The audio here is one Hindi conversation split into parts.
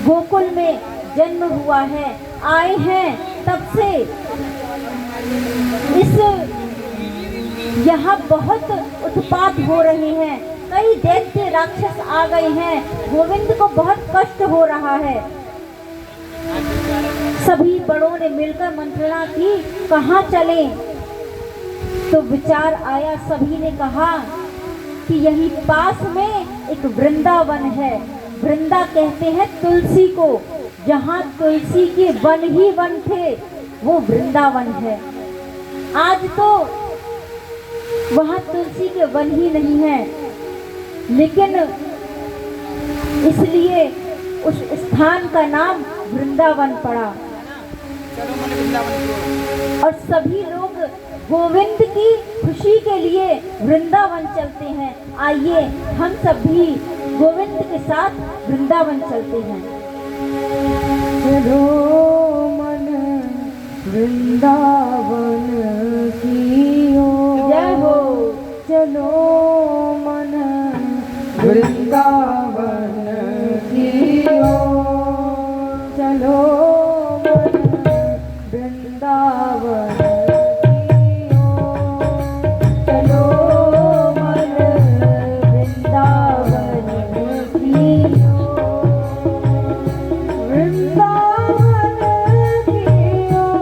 गोकुल में जन्म हुआ है, आए हैं तब से इस यहाँ बहुत उत्पात हो रहे हैं, कई दैत्य राक्षस आ गए हैं, गोविंद को बहुत कष्ट हो रहा है। सभी बड़ों ने मिलकर मंत्रणा की, कहाँ चलें? तो विचार आया, सभी ने कहा कि यही पास में एक वृंदावन है। वृंदा कहते हैं तुलसी को, जहाँ तुलसी के वन ही वन थे वो वृंदावन है। आज तो वहाँ तुलसी के वन ही नहीं है, लेकिन इसलिए उस स्थान का नाम वृंदावन पड़ा। और सभी लोग गोविंद की खुशी के लिए वृंदावन चलते हैं। आइए हम सब भी गोविंद के साथ वृंदावन चलते हैं। चलो मन वृंदावन की ओर, जय हो। चलो मन वृंदावन की ओर, चलो मन वृंदावन की ओर, चलो मन वृंदावन की ओर, वृंदावन की ओर,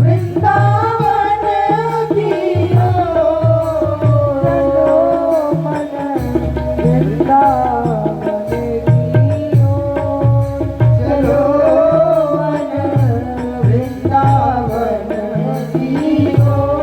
वृंदावन की ओर, चलो मन वृंदावन की ओर, चलो मन वृंदावन की ओर।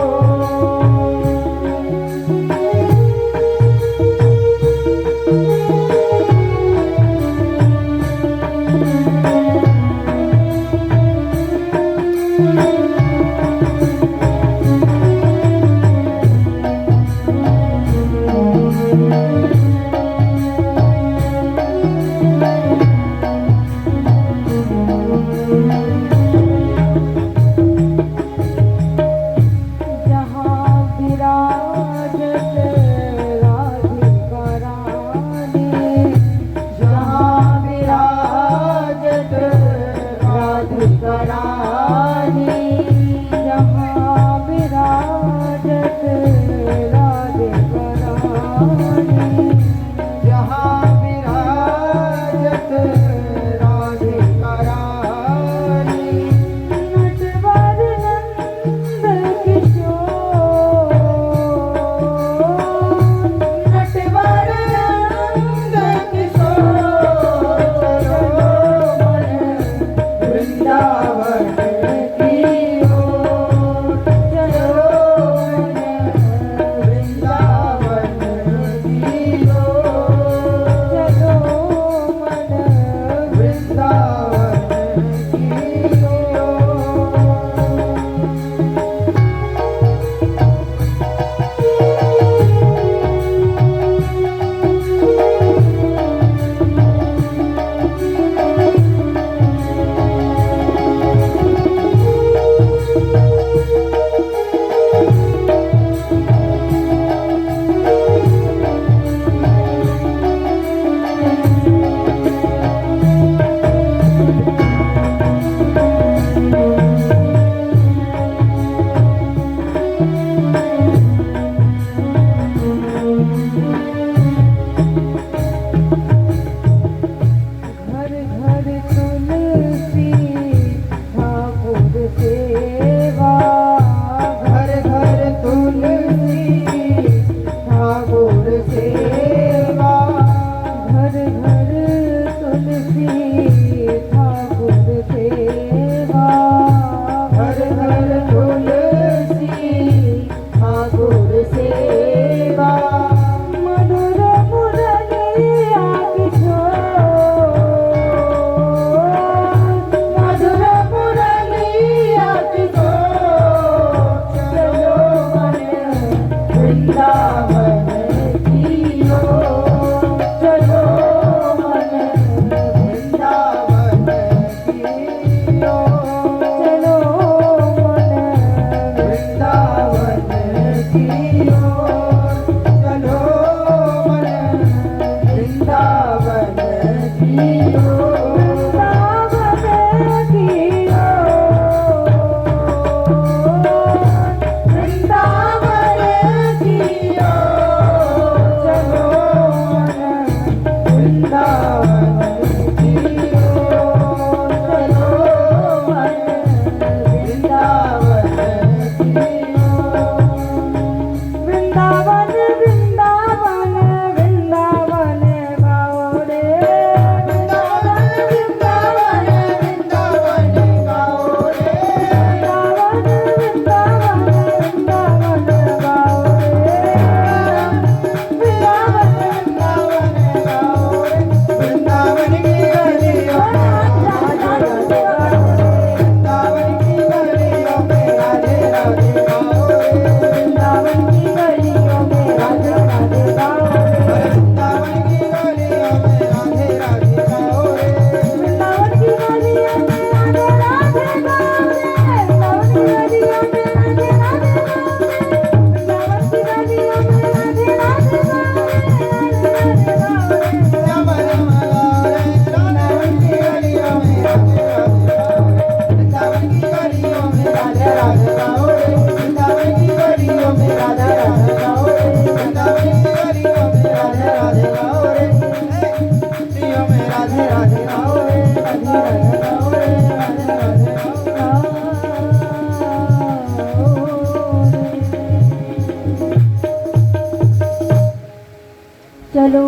चलो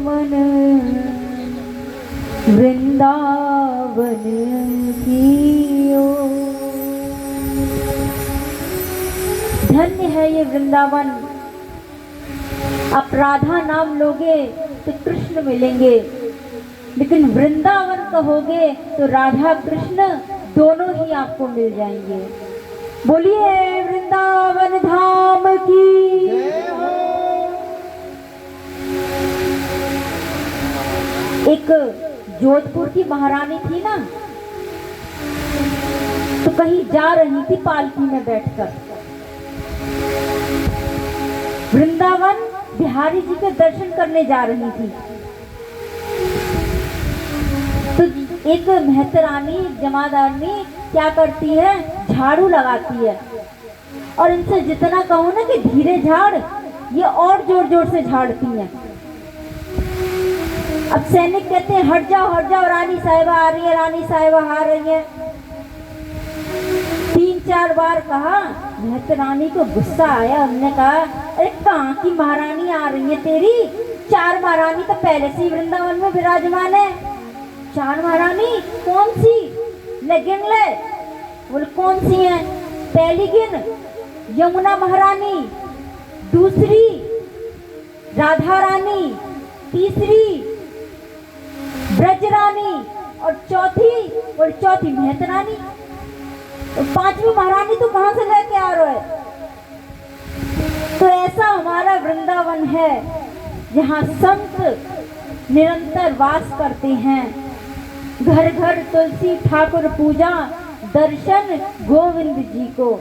मन वृंदावन की ओर। धन्य है ये वृंदावन। आप राधा नाम लोगे तो कृष्ण मिलेंगे, लेकिन वृंदावन कहोगे तो राधा कृष्ण दोनों ही आपको मिल जाएंगे। बोलिए वृंदावन धाम की। जय हो। एक जोधपुर की महारानी थी ना, तो कहीं जा रही थी पालकी में बैठकर। वृंदावन बिहारी जी के दर्शन करने जा रही थी। तो एक मेहतरानी जमादारनी क्या करती है, झाड़ू लगाती है, और इनसे जितना कहूँ ना कि धीरे झाड़, ये और जोर जोर से झाड़ती हैं। अब सैनिक कहते हैं हट जाओ रानी साहिबा आ रही है, रानी साहिबा आ रही है। 3-4 बार कहा, मेहतरानी को गुस्सा आया। उन्होंने कहा अरे कहाँ की महारानी आ रही है तेरी? 4 महारानी तो पहले से ही वृंदावन में विराजमान है। 4 महारानी कौन सी? ले गिन ले। बोले कौन सी है? पहली गिन यमुना महारानी, दूसरी राधा रानी, तीसरी ब्रज रानी, और चौथी मेहतरानी। तो 5वीं महारानी तो कहाँ से लेके आ रहे हो? तो ऐसा हमारा वृंदावन है जहाँ संत निरंतर वास करते हैं। घर घर तुलसी ठाकुर पूजा, दर्शन गोविंद जी को।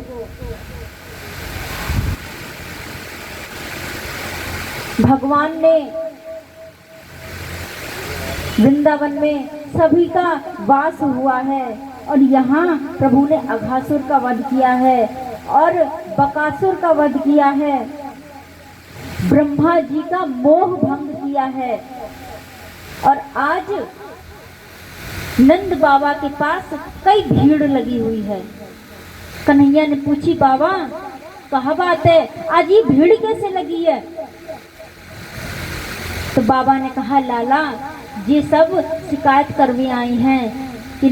भगवान ने वृंदावन में सभी का वास हुआ है, और यहाँ प्रभु ने अघासुर का वध किया है और बकासुर का वध किया है। ब्रह्मा जी का मोह भंग किया है। और आज नंद बाबा के पास कई भीड़ लगी हुई है। कन्हैया ने पूछी, बाबा कहा बात है, आज ये भीड़ कैसे लगी है? तो बाबा ने कहा, लाला ये सब शिकायत करने आई हैं कि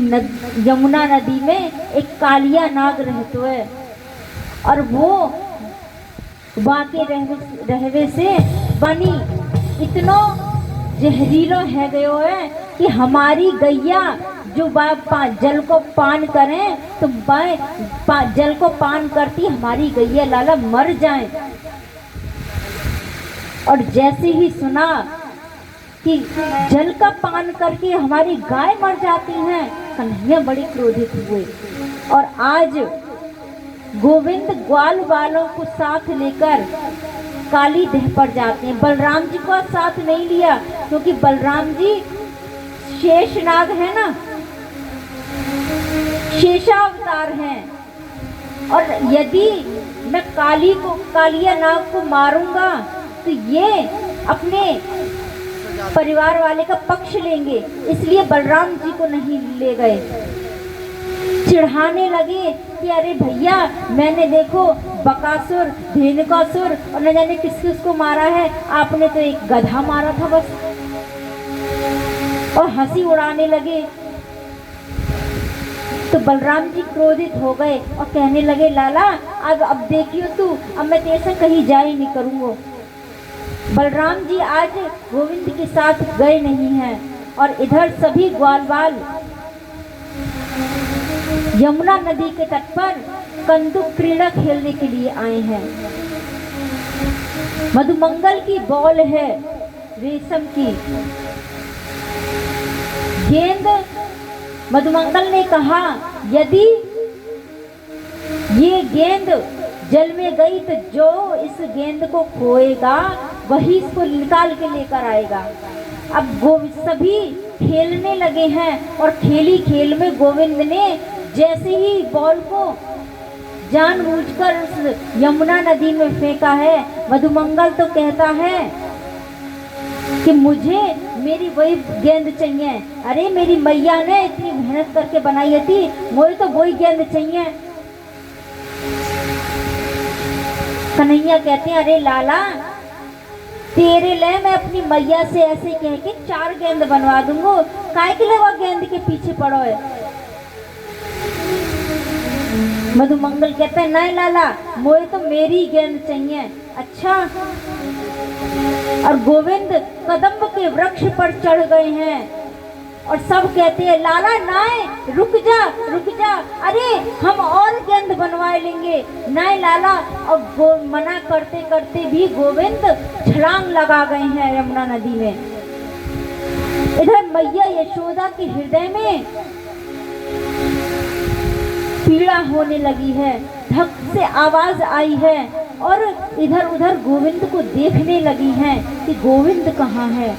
यमुना नदी में एक कालिया नाग रहते है, और वो बाके रहवे से बनी इतनो जहरीलो है गयो है कि हमारी गैया जो जल को पान करें तो जल को पान करती हमारी गैया लाला मर जाए। और जैसे ही सुना कि जल का पान करके हमारी गाय मर जाती हैं, कन्हैया बड़े क्रोधित हुए। और आज गोविंद ग्वाल वालों को साथ लेकर काली देह पर जाते हैं। बलराम जी को साथ नहीं लिया, क्योंकि बलराम जी शेषनाग है ना, शेषावतार हैं। और यदि मैं कालिया नाग को मारूंगा तो ये अपने परिवार वाले का पक्ष लेंगे, इसलिए बलराम जी को नहीं ले गए। चिढ़ाने लगे कि अरे भैया, मैंने देखो बकासुर, धेनुकासुर और न जाने किस किस को मारा है, आपने तो एक गधा मारा था बस। और हंसी उड़ाने लगे। तो बलराम जी क्रोधित हो गए और कहने लगे, लाला अब देखियो तू, अब मैं तेरे से कहीं जा ही नहीं करूँगा। बलराम जी आज गोविंद के साथ गए नहीं हैं, और इधर सभी ग्वालवाल यमुना नदी के तट पर कंदुक क्रीड़ा खेलने के लिए आए हैं। मधुमंगल की बॉल है रेशम की गेंद। मधुमंगल ने कहा, यदि ये गेंद जल में गई तो जो इस गेंद को खोएगा वही इसको निकाल के लेकर आएगा। अब सभी खेलने लगे हैं, और खेली खेल में गोविंद ने जैसे ही बॉल को जानबूझकर उस यमुना नदी में फेंका है, मधुमंगल तो कहता है कि मुझे मेरी वही गेंद चाहिए। अरे मेरी मैया ने इतनी मेहनत करके बनाई थी, मुझे तो वही गेंद चाहिए। कन्हैया कहते हैं, अरे लाला तेरे लिए मैं अपनी मैया से ऐसे कह के 4 गेंद बनवा दूंगा, काय के लिए वो गेंद के पीछे पड़ो है। मधुमंगल कहते हैं नहीं लाला, मोए तो मेरी गेंद चाहिए। अच्छा। और गोविंद कदम्ब के वृक्ष पर चढ़ गए हैं और सब कहते हैं लाला नाय रुक जा, अरे हम और गेंद बनवा लेंगे। नाय लाला। और मना करते करते भी गोविंद छलांग लगा गए हैं यमुना नदी में। इधर मैया यशोदा के हृदय में पीड़ा होने लगी है, धक से आवाज आई है और इधर उधर गोविंद को देखने लगी हैं कि गोविंद कहाँ है।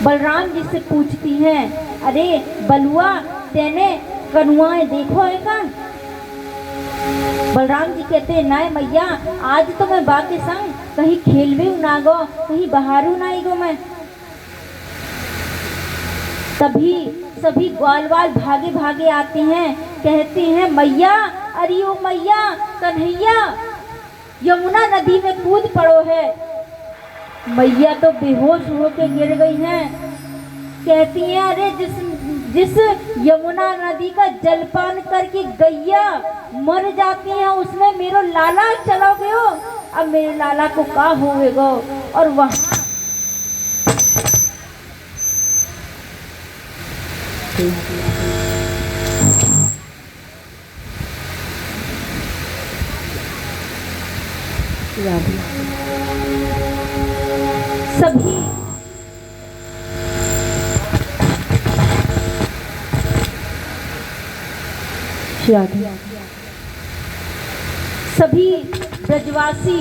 बलराम जी से पूछती हैं, अरे बलुआ तेने कनुआएं देखो है का? बलराम जी कहते हैं नाय मैया, आज तो मैं बाकी संग कहीं खेलवे ना गो, कहीं बहारू ना गो मैं। तभी सभी ग्वाल वाल भागे भागे आते हैं, कहते हैं मैया, अरे ओ मैया कन्हैया यमुना नदी में कूद पड़ो है। मैया तो बेहोश होके गिर गई हैं। कहती हैं अरे जिस यमुना नदी का जलपान करके गैया मर जाती है उसमें मेरो लाला चलो गयो, अब मेरे लाला को का होएगा। और वहां सभी सभी ब्रजवासी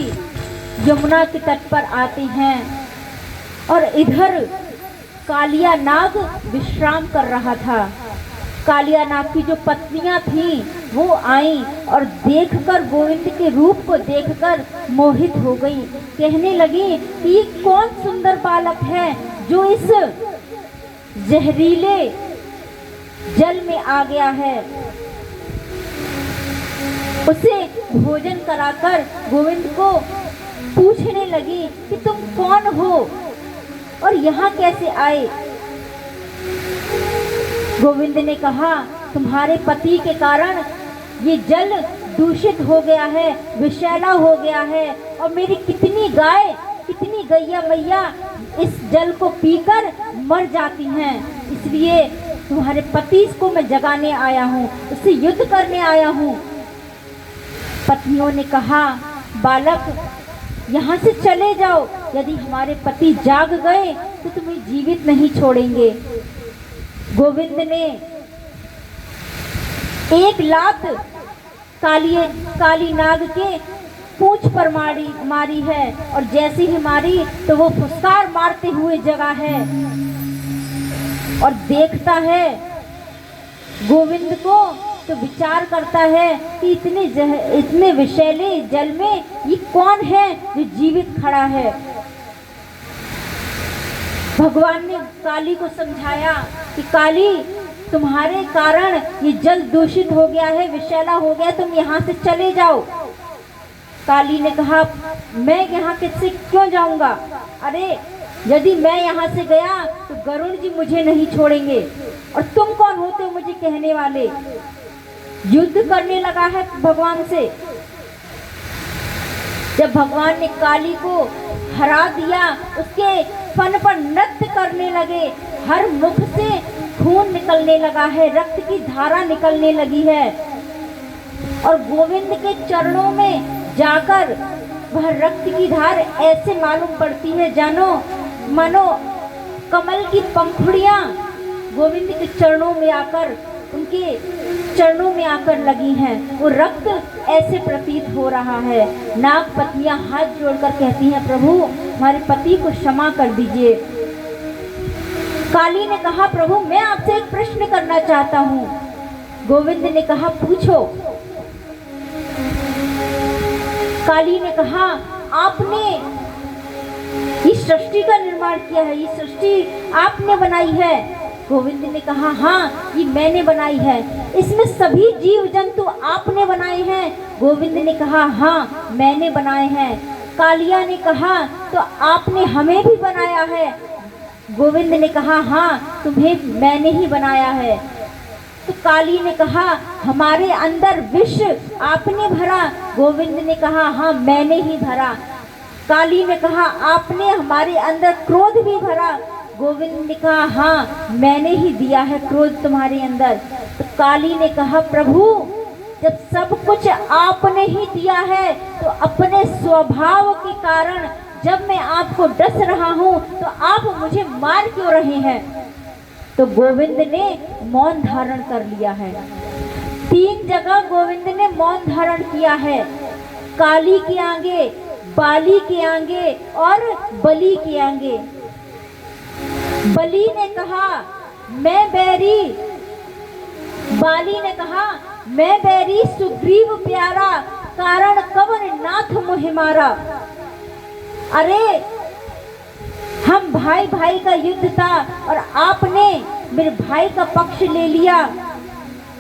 यमुना के तट पर आते हैं और इधर कालिया नाग विश्राम कर रहा था। कालिया नाग की जो पत्नियां थीं वो आईं और देखकर गोविंद के रूप को देखकर मोहित हो गई। कहने लगी कि कौन सुंदर बालक है जो इस जहरीले जल में आ गया है। उसे भोजन कराकर गोविंद को पूछने लगी कि तुम कौन हो और यहाँ कैसे आए। गोविंद ने कहा तुम्हारे पति के कारण ये जल दूषित हो गया है, विषैला हो गया है और मेरी कितनी गाय कितनी गैया मैया इस जल को पीकर मर जाती हैं, इसलिए तुम्हारे पति को मैं जगाने आया हूँ, उससे युद्ध करने आया हूँ। पत्नियों ने कहा बालक यहाँ से चले जाओ, यदि हमारे पति जाग गए तो तुम्हें जीवित नहीं छोड़ेंगे। गोविंद ने एक लात काली नाग के पूंछ पर मारी है और जैसे ही मारी तो वो फुसकार मारते हुए जगा है और देखता है गोविंद को तो विचार करता है कि इतने विषैले जल में ये कौन है जो जीवित खड़ा है। भगवान ने काली को समझाया कि काली तुम्हारे कारण ये जल दूषित हो गया है, विषैला हो गया, तुम यहाँ से चले जाओ। काली ने कहा मैं यहाँ किससे क्यों जाऊंगा, अरे यदि मैं यहाँ से गया तो गरुड़ जी मुझे नहीं छोड़ेंगे और तुम कौन होते हो मुझे कहने वाले। युद्ध करने लगा है भगवान से। जब भगवान ने काली को हरा दिया उसके फन पर नृत्य करने लगे, हर मुख से खून निकलने लगा है, रक्त की धारा निकलने लगी है और गोविंद के चरणों में जाकर वह रक्त की धार ऐसे मालूम पड़ती है जानो मानो कमल की पंखुड़ियां गोविंद के चरणों में आकर उनके चरणों में आकर लगी हैं, वो रक्त ऐसे प्रतीत हो रहा है। नाग पत्नियां हाथ जोड़कर कहती हैं प्रभु हमारे पति को क्षमा कर दीजिए। काली ने कहा प्रभु मैं आपसे एक प्रश्न करना चाहता हूँ। गोविंद ने कहा पूछो। काली ने कहा आपने इस सृष्टि का निर्माण किया है, ये सृष्टि आपने बनाई है। गोविंद ने कहा हाँ ये मैंने बनाई है। इसमें सभी जीव जंतु आपने बनाए हैं। गोविंद ने कहा हाँ मैंने बनाए हैं। कालिया ने कहा तो आपने हमें भी बनाया है। गोविंद ने कहा हाँ, तुम्हें मैंने ही बनाया है। तो काली ने कहा हमारे अंदर विष आपने भरा। गोविंद ने कहा हाँ, मैंने ही भरा। काली ने कहा आपने हमारे अंदर क्रोध भी भरा। गोविंद ने कहा हाँ, मैंने ही दिया है क्रोध तुम्हारे अंदर। तो काली ने कहा प्रभु, जब सब कुछ आपने ही दिया है तो अपने स्वभाव के कारण जब मैं आपको डस रहा हूँ तो आप मुझे मार क्यों रहे हैं। तो गोविंद ने मौन धारण कर लिया है। 3 जगह गोविंद ने मौन धारण किया है, काली के आगे, बाली के आगे और बलि के आगे। बलि ने कहा मैं बैरी, बाली ने कहा मैं बैरी सुग्रीव प्यारा, कारण कवन नाथ मोहि मारा। अरे हम भाई भाई का युद्ध था और आपने मेरे भाई का पक्ष ले लिया।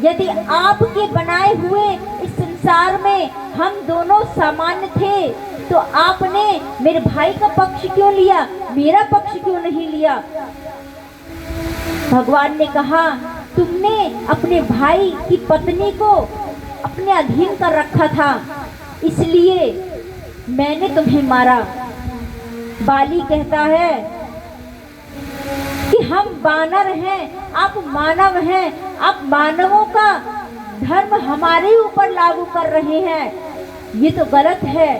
यदि आपके बनाए हुए इस संसार में हम दोनों सामान्य थे तो आपने मेरे भाई का पक्ष क्यों लिया, मेरा पक्ष क्यों नहीं लिया। भगवान ने कहा तुमने अपने भाई की पत्नी को अपने अधीन कर रखा था, इसलिए मैंने तुम्हें मारा। बाली कहता है कि हम वानर हैं, आप मानव हैं, आप मानवों का धर्म हमारे ऊपर लागू कर रहे हैं, ये तो गलत है।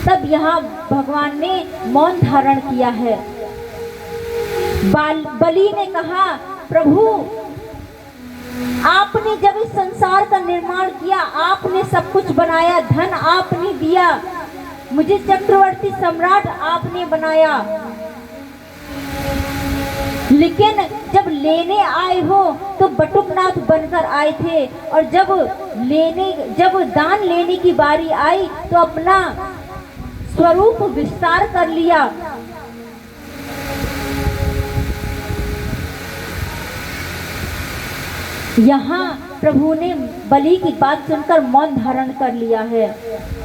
तब यहाँ भगवान ने मौन धारण किया है। बलि ने कहा प्रभु, आपने जब इस संसार का निर्माण किया, आपने सब कुछ बनाया, धन आपने दिया, मुझे चक्रवर्ती सम्राट आपने बनाया, लेकिन जब लेने आए हो तो बटुकनाथ बनकर आए थे, और जब दान लेने की बारी आई तो अपना स्वरूप विस्तार कर लिया। यहाँ प्रभु ने बलि की बात सुनकर मौन धारण कर लिया है।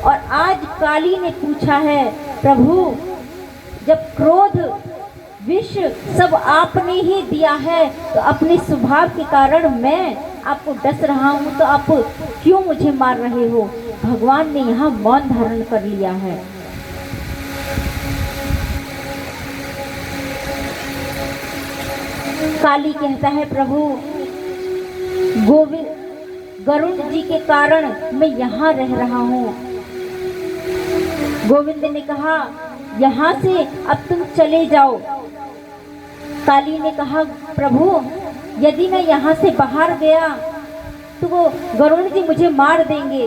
और आज काली ने पूछा है प्रभु, जब क्रोध विष सब आपने ही दिया है तो अपने स्वभाव के कारण मैं आपको डस रहा हूँ, तो आप क्यों मुझे मार रहे हो। भगवान ने यहाँ मौन धारण कर लिया है। काली कहता है प्रभु, गोविंद गरुड़ जी के कारण मैं यहाँ रह रहा हूँ। गोविंद ने कहा यहाँ से अब तुम चले जाओ। काली ने कहा प्रभु, यदि मैं यहाँ से बाहर गया तो वो गरुड़ जी मुझे मार देंगे।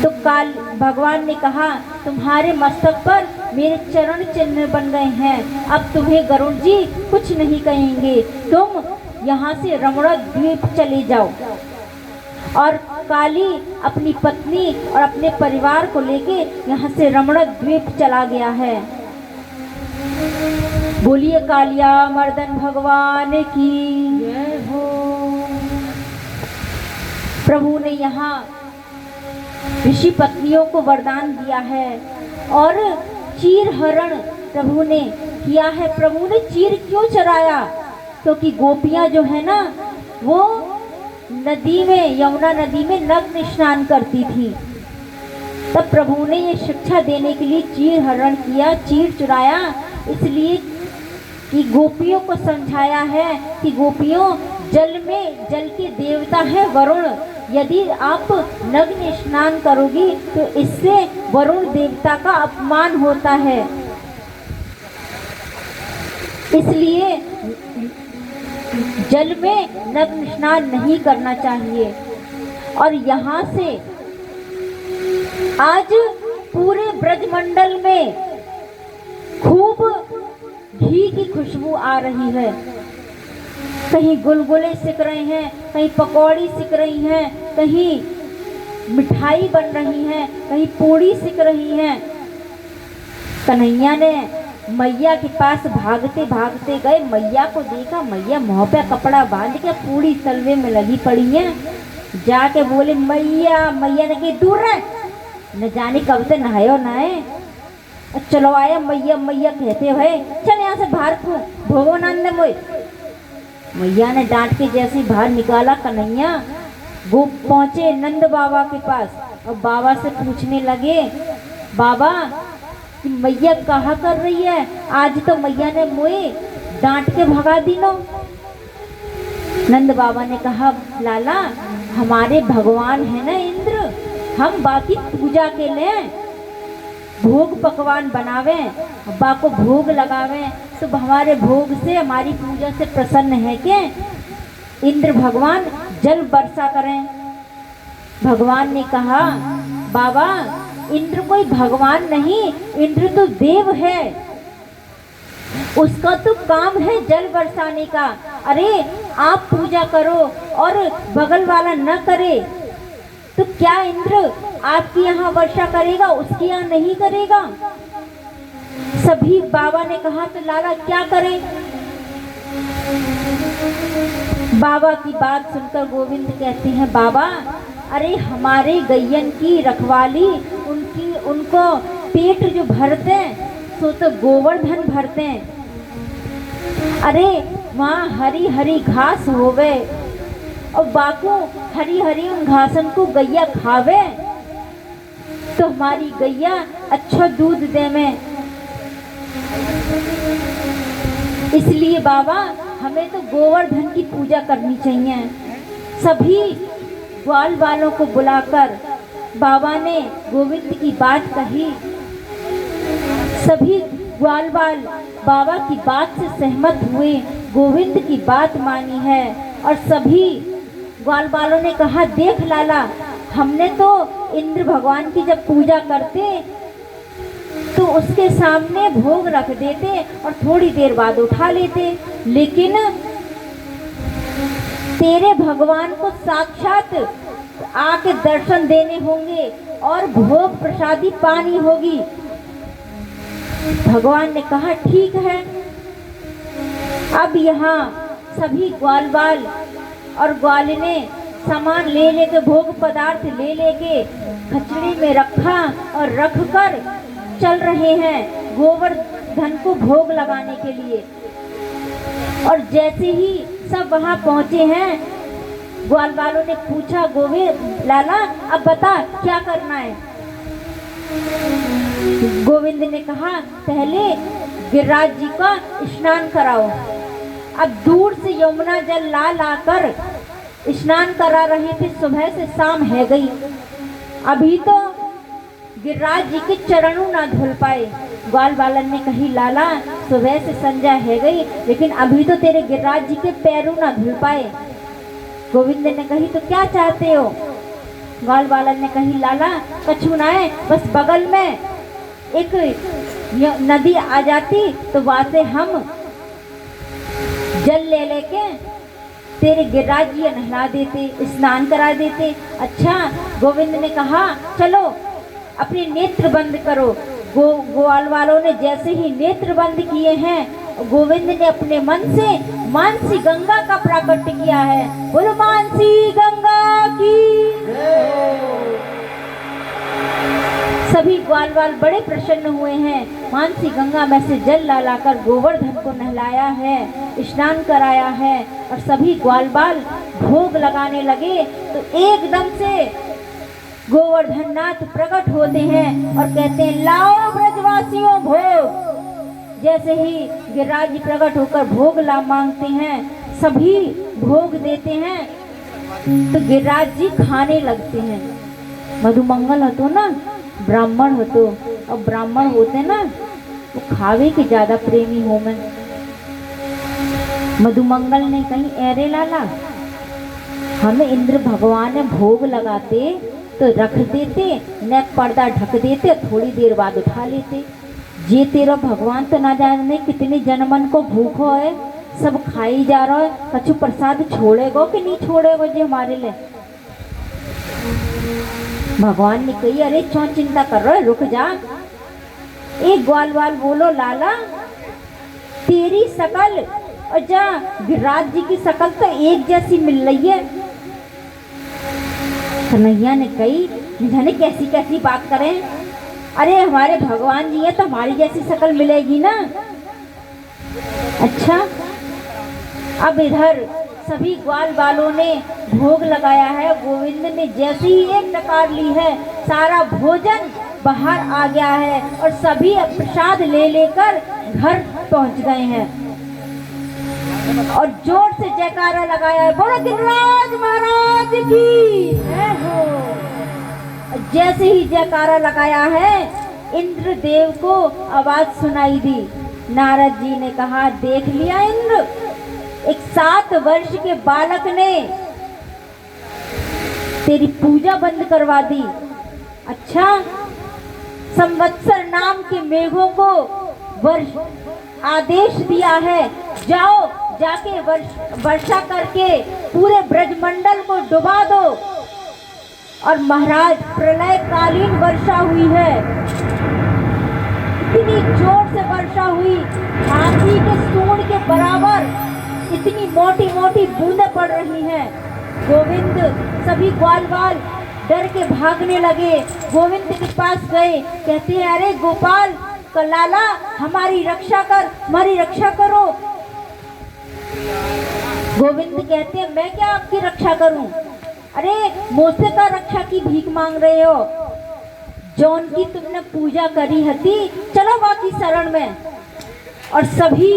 तो भगवान ने कहा तुम्हारे मस्तक पर मेरे चरण चिन्ह बन गए हैं, अब तुम्हें गरुड़ जी कुछ नहीं कहेंगे, तुम यहाँ से रमणा द्वीप चले जाओ। और काली अपनी पत्नी और अपने परिवार को लेके यहाँ से रमणा द्वीप चला गया है। बोलिए कालिया मर्दन भगवान की जय हो। प्रभु ने यहाँ ऋषि पत्नियों को वरदान दिया है और चीर हरण प्रभु ने किया है। प्रभु ने चीर क्यों चराया, क्योंकि गोपियां जो है ना वो नदी में, यमुना नदी में नग्न स्नान करती थी। तब प्रभु ने ये शिक्षा देने के लिए चीर हरण किया, चीर चुराया, इसलिए कि गोपियों को समझाया है कि गोपियों, जल के देवता है वरुण, यदि आप नग्न स्नान करोगी तो इससे वरुण देवता का अपमान होता है, इसलिए जल में नग्न स्नान नहीं करना चाहिए। और यहाँ से आज पूरे ब्रजमंडल में खूब घी की खुशबू आ रही है। कहीं गुलगुले सिक रहे हैं, कहीं पकौड़ी सिक रही हैं, कहीं मिठाई बन रही है, कहीं पूड़ी सिक रही है। कन्हैया ने मैया के पास भागते भागते गए, मैया को देखा, मैया मुँह पे कपड़ा बांध के पूड़ी तलवे में लगी पड़ी है। जाके बोले मैया, मैया ने कही दूर रहे, न जाने कब से नहायो नहाए, चलो आया मैया मैया कहते हुए, चल यहाँ से बाहर को भोगो नंद मोई। मैया ने डांट के जैसे बाहर निकाला कन्हैया, वो पहुंचे नंद बाबा के पास और बाबा से पूछने लगे, बाबा कि मैया कहा कर रही है, आज तो मैया ने मुझे डांट के भगा दी नो। नंद बाबा ने कहा, लाला हमारे भगवान है ना इंद्र, हम बाकी पूजा के लिए भोग पकवान बनावे, बा को भोग लगावे, तो हमारे भोग से हमारी पूजा से प्रसन्न है के इंद्र भगवान जल वर्षा करें। भगवान ने कहा, बाबा इंद्र कोई भगवान नहीं, इंद्र तो देव है, उसका तो काम है जल बरसाने का। अरे आप पूजा करो और बगल वाला न करे तो क्या इंद्र आपके यहाँ वर्षा करेगा, उसके यहाँ नहीं करेगा? सभी बाबा ने कहा, तो लाला क्या करें? बाबा की बात सुनकर गोविंद कहते हैं, बाबा अरे हमारे गैयन की रखवाली, उनको पेट जो भरते हैं सो तो गोवर्धन भरते हैं। अरे वहाँ हरी हरी घास होवे और बाको हरी हरी उन घासन को गैया खावे तो हमारी गैया अच्छा दूध दे में। इसलिए बाबा हमें तो गोवर्धन की पूजा करनी चाहिए। सभी ग्वाल वालों को बुलाकर बाबा ने गोविंद की बात कही। सभी ग्वाल वाल बाबा की बात से सहमत हुए, गोविंद की बात मानी है। और सभी ग्वाल वालों ने कहा, देख लाला हमने तो इंद्र भगवान की जब पूजा करते तो उसके सामने भोग रख देते और थोड़ी देर बाद उठा लेते, लेकिन तेरे भगवान को साक्षात आके दर्शन देने होंगे और भोग प्रसादी पानी होगी। भगवान ने कहा ठीक है। अब यहाँ सभी ग्वालवाल और ग्वालिने सामान ले लेके, भोग पदार्थ ले लेके खचड़ी में रखा और रख कर चल रहे हैं गोवर्धन को भोग लगाने के लिए। और जैसे ही सब वहाँ पहुँचे हैं, ग्वाल वालों ने पूछा, गोविंद लाला अब बता क्या करना है? गोविंद ने कहा, पहले गिरिराज जी का स्नान कराओ। अब दूर से यमुना जल ला लाकर स्नान करा रहे थे, सुबह से शाम है गई, अभी तो गिरिराज जी के चरणों ना धुल पाए। ग्वाल बालन ने कही, लाला सुबह से संध्या है गई लेकिन अभी तो तेरे गिरिराज जी के पैरों ना धुल पाए। गोविंद ने कही, तो क्या चाहते हो? ग्वाल बालन ने कही, लाला कछु ना है, बस बगल में एक नदी आ जाती तो वहां से हम जल ले लेके तेरे गिरिराज जी नहला देते, स्नान करा देते। अच्छा, गोविंद ने कहा, चलो अपने नेत्र बंद करो। ग्वाल वालों ने जैसे ही नेत्र बंद किए हैं, गोविंद ने अपने मन से मानसी गंगा का प्राकट्य किया है। बोलो मानसी गंगा की। सभी ग्वाल वाल बड़े प्रसन्न हुए हैं। मानसी गंगा में से जल ला लाकर गोवर्धन को नहलाया है, स्नान कराया है और सभी ग्वाल बाल भोग लगाने लगे तो एकदम से गोवर्धन नाथ प्रकट होते हैं और कहते हैं, लाओ ब्रजवासियों भोग। जैसे ही गिरिराज जी प्रकट होकर भोग ला मांगते हैं, सभी भोग देते हैं तो गिरिराज जी खाने लगते हैं। मधुमंगल हो तो ना ब्राह्मण हो तो, और ब्राह्मण होते ना वो खावे के ज्यादा प्रेमी हो। मैं मधुमंगल ने कही, अरे लाला हमें इंद्र भगवान ने भोग लगाते तो रख देते, न पर्दा ढक देते, थोड़ी देर बाद उठा लेते। ये तेरा भगवान तो ना जाने कितने जनमन को भूखो है, सब खाई जा रहा है, कछु प्रसाद छोड़ेगो कि नहीं छोड़ेगो जी हमारे लिए? भगवान ने कही, अरे क्यों चिंता कर रहे हो, रुक जा। एक ग्वाल वाल बोलो, लाला तेरी शकल और जा गिरिराज जी की शकल तो एक जैसी मिल रही है। कन्हैया ने कही, जाने कैसी कैसी बात करें, अरे हमारे भगवान जी है तो हमारी जैसी शक्ल मिलेगी ना। अच्छा, अब इधर सभी ग्वाल वालों ने भोग लगाया है। गोविंद ने जैसे ही एक डकार ली है, सारा भोजन बाहर आ गया है और सभी प्रसाद ले लेकर घर पहुंच गए हैं और जोर से जयकारा लगाया है, बोलो गिरिराज महाराज की जय हो। जैसे ही जयकारा लगाया है, इंद्रदेव को आवाज सुनाई दी। नारद जी ने कहा, देख लिया इंद्र, एक 7 वर्ष के बालक ने तेरी पूजा बंद करवा दी। अच्छा, संवत्सर नाम के मेघों को वर्ष आदेश दिया है, जाओ जाके वर्षा करके पूरे ब्रजमंडल को डुबा दो। और महाराज, प्रलय कालीन वर्षा हुई है, इतनी जोर से वर्षा हुई, हाथी के सूंड के बराबर इतनी मोटी मोटी बूंदें पड़ रही हैं। गोविंद, सभी ग्वाल बाल डर के भागने लगे। गोविंद के पास गए, कहते हैं, अरे गोपाल लाला, हमारी रक्षा कर, हमारी रक्षा करो। गोविंद कहते हैं, मैं क्या आपकी रक्षा करूं? अरे मुझसे का रक्षा की भीख मांग रहे हो? जौन की तुमने पूजा करी हती, चलो बाकी शरण में। और सभी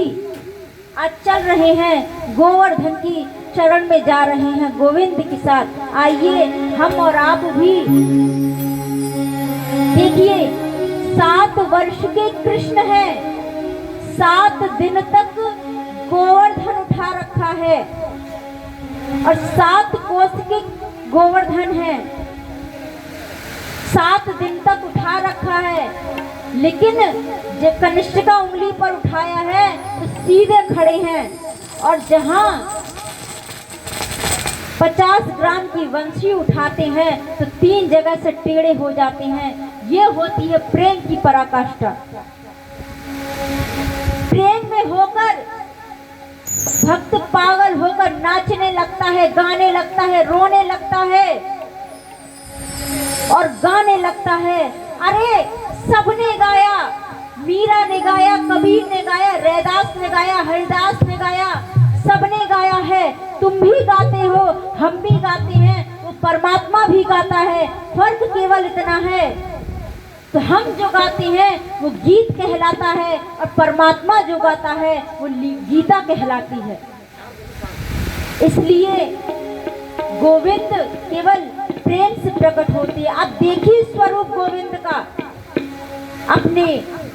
आज चल रहे हैं, गोवर्धन की शरण में जा रहे हैं गोविंद के साथ। आइए हम और आप भी देखिए, 7 वर्ष के कृष्ण हैं, 7 दिन तक गोवर्धन उठा रखा है और 7 कोस के गोवर्धन है, 7 दिन तक उठा रखा है। लेकिन जब कनिष्ठ का उंगली पर उठाया है तो सीधे खड़े हैं, और जहां 50 ग्राम की वंशी उठाते हैं तो 3 जगह से टेढ़े हो जाते हैं। ये होती है प्रेम की पराकाष्ठा। प्रेम में होकर भक्त पागल होकर नाचने लगता है, गाने लगता है, रोने लगता है और गाने लगता है। अरे सबने गाया, मीरा ने गाया, कबीर ने गाया, रैदास ने गाया, हरिदास ने गाया, सबने गाया है। तुम भी गाते हो, हम भी गाते हैं, वो परमात्मा भी गाता है। फर्क केवल इतना है, तो हम जो गाते हैं वो गीत कहलाता है और परमात्मा जो गाता है वो गीता कहलाती है। इसलिए गोविंद केवल प्रेम से प्रकट होते हैं। आप देखिए स्वरूप गोविंद का, अपने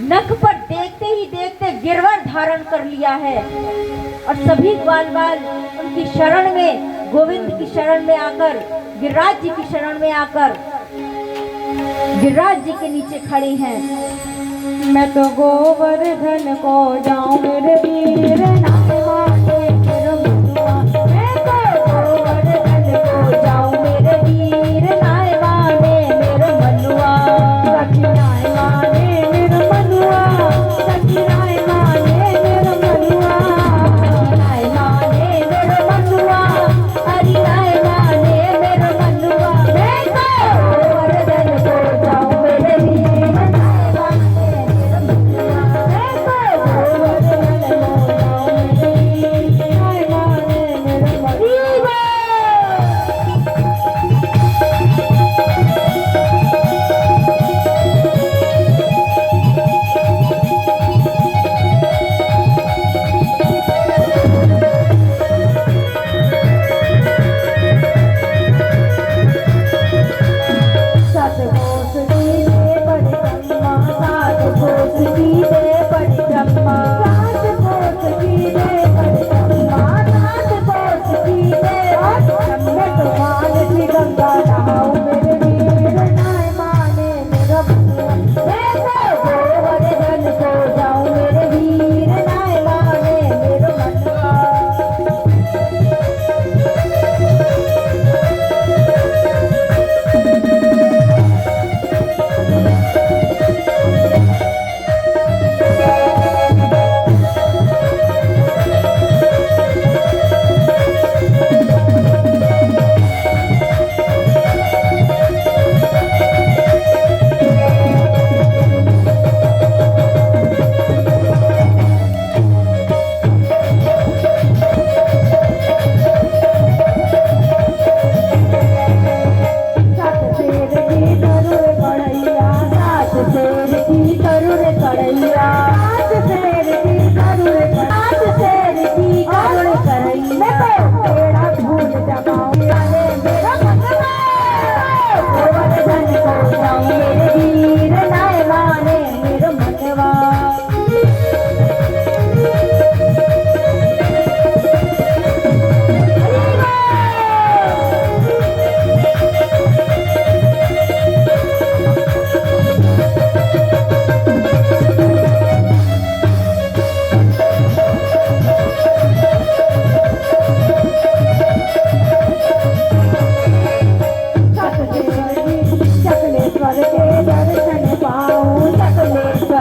नख पर देखते ही देखते गिरवर धारण कर लिया है और सभी ग्वाल बाल उनकी शरण में, गोविंद की शरण में आकर, गिरिराज जी की शरण में आकर गिरिराज जी के नीचे खड़े हैं। मैं तो गोवर्धन को जाऊं मेरे वीर, नाम माने मेरे मनुआ। मैं तो गोवर्धन को जाऊं मेरे वीर, नाम माने मेरे मनुआ। सखी नाम माने मेरे मनुआ, सखी नाम माने मेरे मनुआ, नाम माने मेरे मनुआ, हरि नाम माने मेरे मनुआ। मैं तो गोवर्धन को जाऊं मेरे वीर, नाम माने मेरे मनुआ। मैं तो गोवर्धन को जाऊं मेरे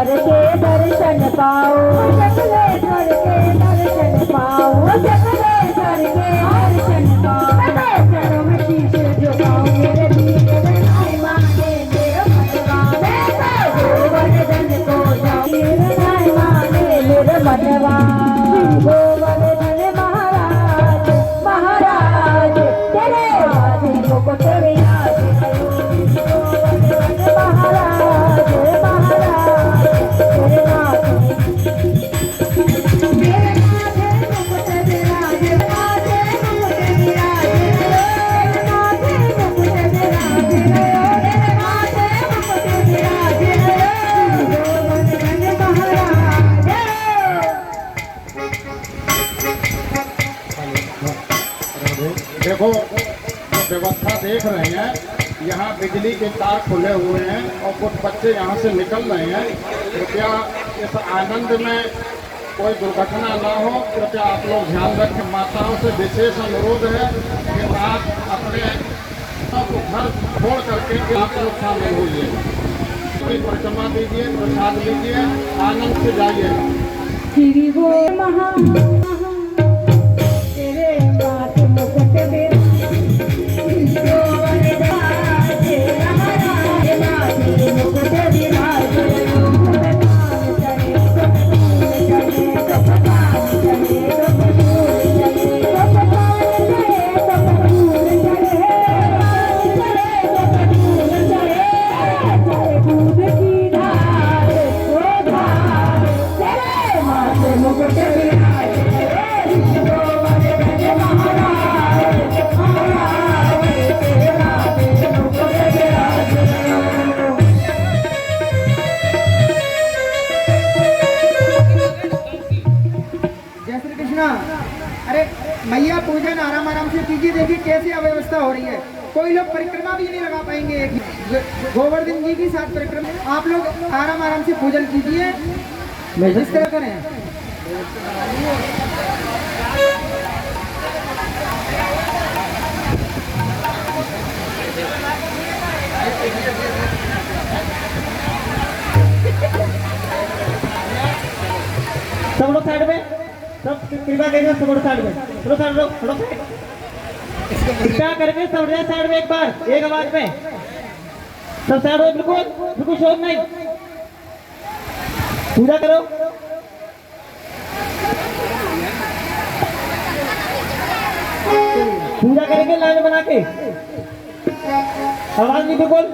के दर्शन पाओ, सकलेश्वर के दर्शन पाओ, सकलेश्वर के दर्शन पाओ। चरणों में शीश झुकाओ मेरे वीर नाय माने मेरा मनवा। मैं तो गोवर्धन को जाऊं वीर नाय माने मेरा मनवा। गोवर्धन महाराज महाराज तेरे हाथी को तेरे याद आयो। गोवर्धन महाराज महाराज तेरे नाथ मेरे माथे मुकुट विराज, माथे मुकुट विराज, मेरे माथे मुकुट विराज, मेरे माथे मुकुट विराज। गोवर्धन महाराज। देखो जो व्यवस्था देख रहे हैं, यहाँ बिजली के तार खुले हुए हैं और कुछ बच्चे यहाँ से निकल रहे हैं। कृपया इस आनंद में कोई दुर्घटना ना हो, कृपया आप लोग ध्यान रखें। माताओं से विशेष अनुरोध है कि आप अपने को घर छोड़ करके आप लोग शामिल होइए, कोई परिक्रमा दीजिए, प्रसाद लीजिए, आनंद से जाइए। श्री वो महा तेरे माथे मुकुट विराज, गोवर्धन महाराज माथे मुकुट विराज। जय श्री कृष्णा। अरे मैया पूजन आराम आराम से कीजिए, देखिए कैसी अव्यवस्था हो रही है। कोई लोग परिक्रमा भी नहीं लगा पाएंगे। एक गोवर्धन जी की साथ परिक्रमा, आप लोग आराम आराम से पूजन कीजिए, इस तरह करें। सब लोग साइड में, सब कृपा करिए सब लोग साइड में, थोड़ा साइड लो, थोड़ा साइड कृपया करके सब लोग साइड में, एक बार एक आवाज में सब साइड हो, बिल्कुल बिल्कुल शोर नहीं। पूजा करो। पूजा करेंगे लाइन बना के, आवाज नहीं बिल्कुल।